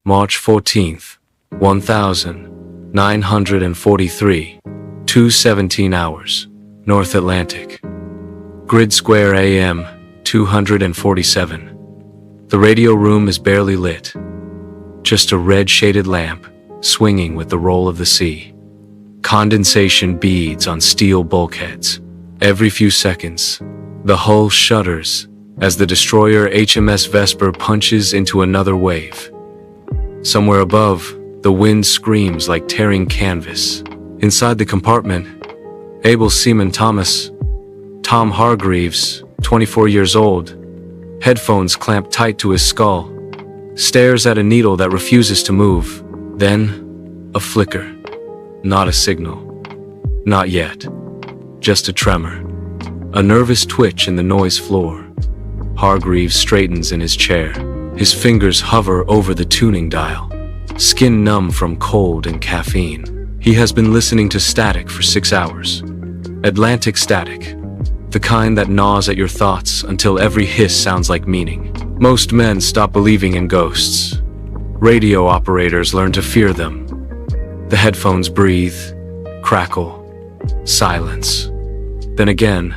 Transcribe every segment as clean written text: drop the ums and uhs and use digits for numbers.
March 14th, 1943, 2:17 hours, North Atlantic. Grid Square AM, 247. The radio room is barely lit. Just a red-shaded lamp, swinging with the roll of the sea. Condensation beads on steel bulkheads. Every few seconds, the hull shudders as the destroyer HMS Vesper punches into another wave. Somewhere above, the wind screams like tearing canvas. Inside the compartment, able seaman Tom Hargreaves, 24 years old, headphones clamped tight to his skull, stares at a needle that refuses to move. Then, a flicker. Not a signal. Not yet. Just a tremor. A nervous twitch in the noise floor. Hargreaves straightens in his chair. His fingers hover over the tuning dial. Skin numb from cold and caffeine. He has been listening to static for 6 hours. Atlantic static. The kind that gnaws at your thoughts until every hiss sounds like meaning. Most men stop believing in ghosts. Radio operators learn to fear them. The headphones breathe, crackle, silence. Then again,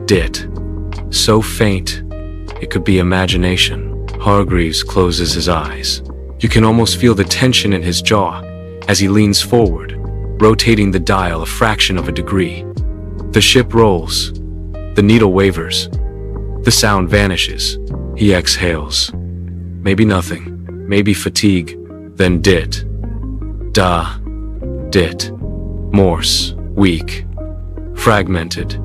dit. So faint, it could be imagination. Hargreaves closes his eyes. You can almost feel the tension in his jaw as he leans forward, rotating the dial a fraction of a degree. The ship rolls. The needle wavers. The sound vanishes. He exhales. Maybe nothing. Maybe fatigue. Then dit. Da. Dit. Morse. Weak. Fragmented.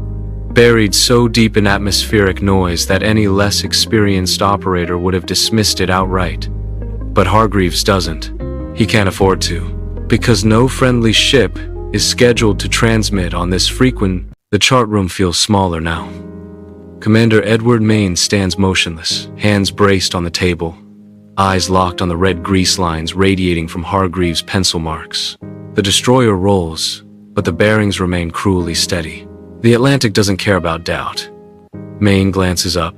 Buried so deep in atmospheric noise that any less experienced operator would have dismissed it outright. But Hargreaves doesn't. He can't afford to. Because no friendly ship is scheduled to transmit on this frequency. The chart room feels smaller now. Commander Edward Mayne stands motionless, hands braced on the table, eyes locked on the red grease lines radiating from Hargreaves' pencil marks. The destroyer rolls, but the bearings remain cruelly steady. The Atlantic doesn't care about doubt. Mayne glances up.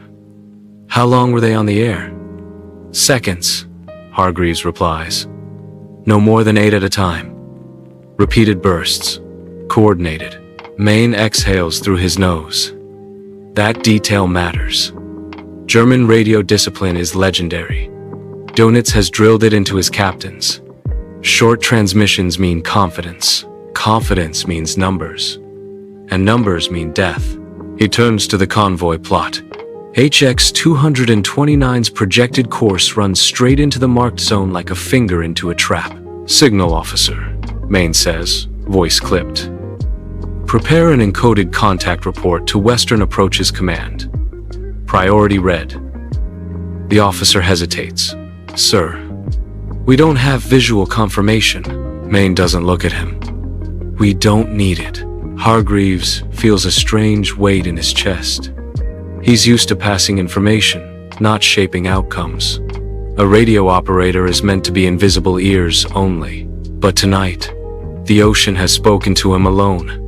How long were they on the air? Seconds, Hargreaves replies. No more than 8 at a time. Repeated bursts. Coordinated. Mayne exhales through his nose. That detail matters. German radio discipline is legendary. Dönitz has drilled it into his captains. Short transmissions mean confidence. Confidence means numbers. And numbers mean death. He turns to the convoy plot. HX-229's projected course runs straight into the marked zone like a finger into a trap. Signal officer, Mayne says, voice clipped. Prepare an encoded contact report to Western Approaches Command. Priority red. The officer hesitates. Sir, we don't have visual confirmation. Mayne doesn't look at him. We don't need it. Hargreaves feels a strange weight in his chest. He's used to passing information, not shaping outcomes. A radio operator is meant to be invisible ears only. But tonight, the ocean has spoken to him alone.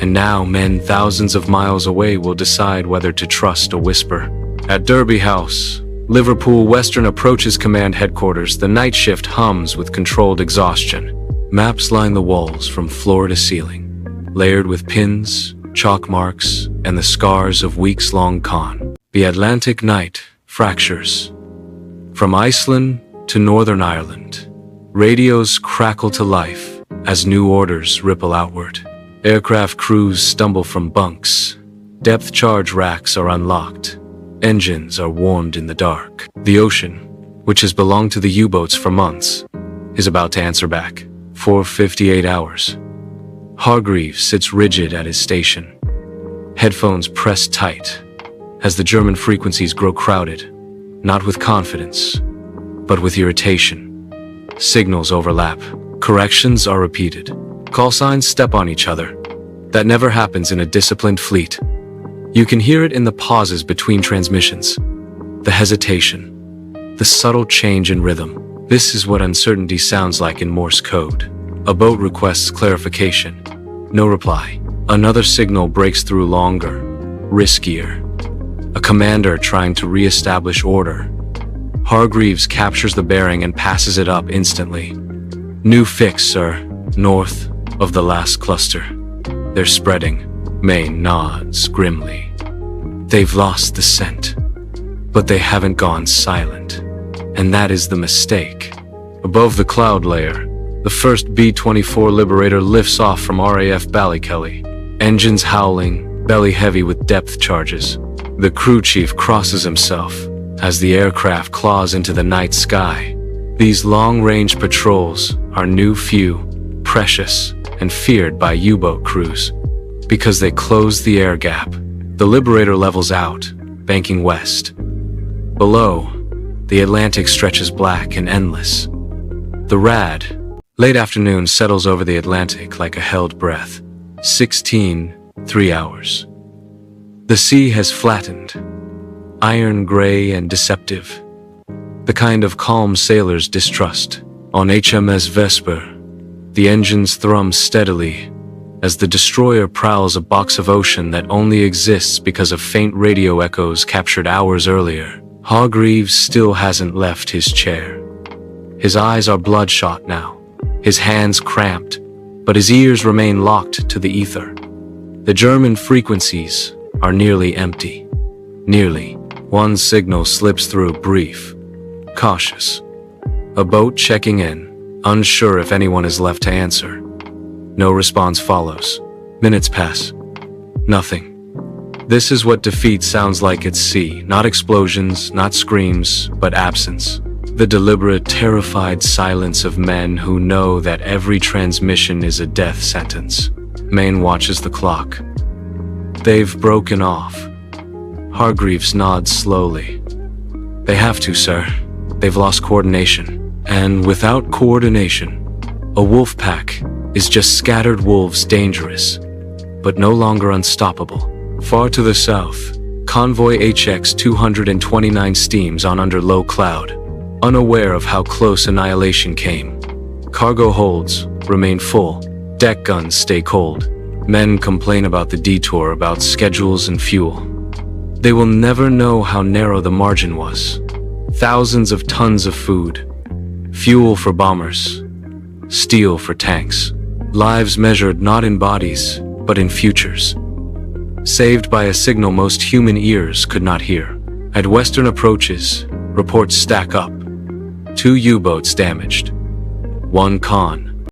And now men thousands of miles away will decide whether to trust a whisper. At Derby House, Liverpool Western Approaches Command Headquarters, the night shift hums with controlled exhaustion. Maps line the walls from floor to ceiling, layered with pins, chalk marks, and the scars of weeks-long con. The Atlantic night fractures. From Iceland to Northern Ireland, radios crackle to life as new orders ripple outward. Aircraft crews stumble from bunks. Depth charge racks are unlocked. Engines are warmed in the dark. The ocean, which has belonged to the U-boats for months, is about to answer back. 4:58 hours. Hargreaves sits rigid at his station. Headphones pressed tight as the German frequencies grow crowded, not with confidence, but with irritation. Signals overlap. Corrections are repeated. Call signs step on each other. That never happens in a disciplined fleet. You can hear it in the pauses between transmissions. The hesitation. The subtle change in rhythm. This is what uncertainty sounds like in Morse code. A boat requests clarification. No reply. Another signal breaks through longer, riskier. A commander trying to re-establish order. Hargreaves captures the bearing and passes it up instantly. New fix, sir. North of the last cluster. They're spreading. Maine nods grimly. They've lost the scent. But they haven't gone silent. And that is the mistake. Above the cloud layer, the first B-24 Liberator lifts off from RAF Ballykelly. Engines howling, belly heavy with depth charges. The crew chief crosses himself as the aircraft claws into the night sky. These long-range patrols are new, few, precious, and feared by U-boat crews. Because they close the air gap, the Liberator levels out, banking west. Below, the Atlantic stretches black and endless. The RAD, late afternoon, settles over the Atlantic like a held breath. 3 hours. The sea has flattened, iron gray and deceptive. The kind of calm sailors distrust. On HMS Vesper, the engines thrum steadily as the destroyer prowls a box of ocean that only exists because of faint radio echoes captured hours earlier. Hargreaves still hasn't left his chair. His eyes are bloodshot now, his hands cramped, but his ears remain locked to the ether. The German frequencies are nearly empty. Nearly. One signal slips through, brief, cautious. A boat checking in, unsure if anyone is left to answer. No response follows. Minutes pass. Nothing. This is what defeat sounds like at sea. Not explosions, not screams, but absence. The deliberate, terrified silence of men who know that every transmission is a death sentence. Maine watches the clock. They've broken off. Hargreaves nods slowly. They have to, sir. They've lost coordination. And without coordination, a wolf pack is just scattered wolves, dangerous, but no longer unstoppable. Far to the south, convoy HX 229 steams on under low cloud, unaware of how close annihilation came. Cargo holds remain full, deck guns stay cold. Men complain about the detour, about schedules and fuel. They will never know how narrow the margin was. Thousands of tons of food, fuel for bombers, steel for tanks. Lives measured not in bodies, but in futures. Saved by a signal most human ears could not hear. At western approaches, reports stack up. 2 U-boats damaged. 1 con.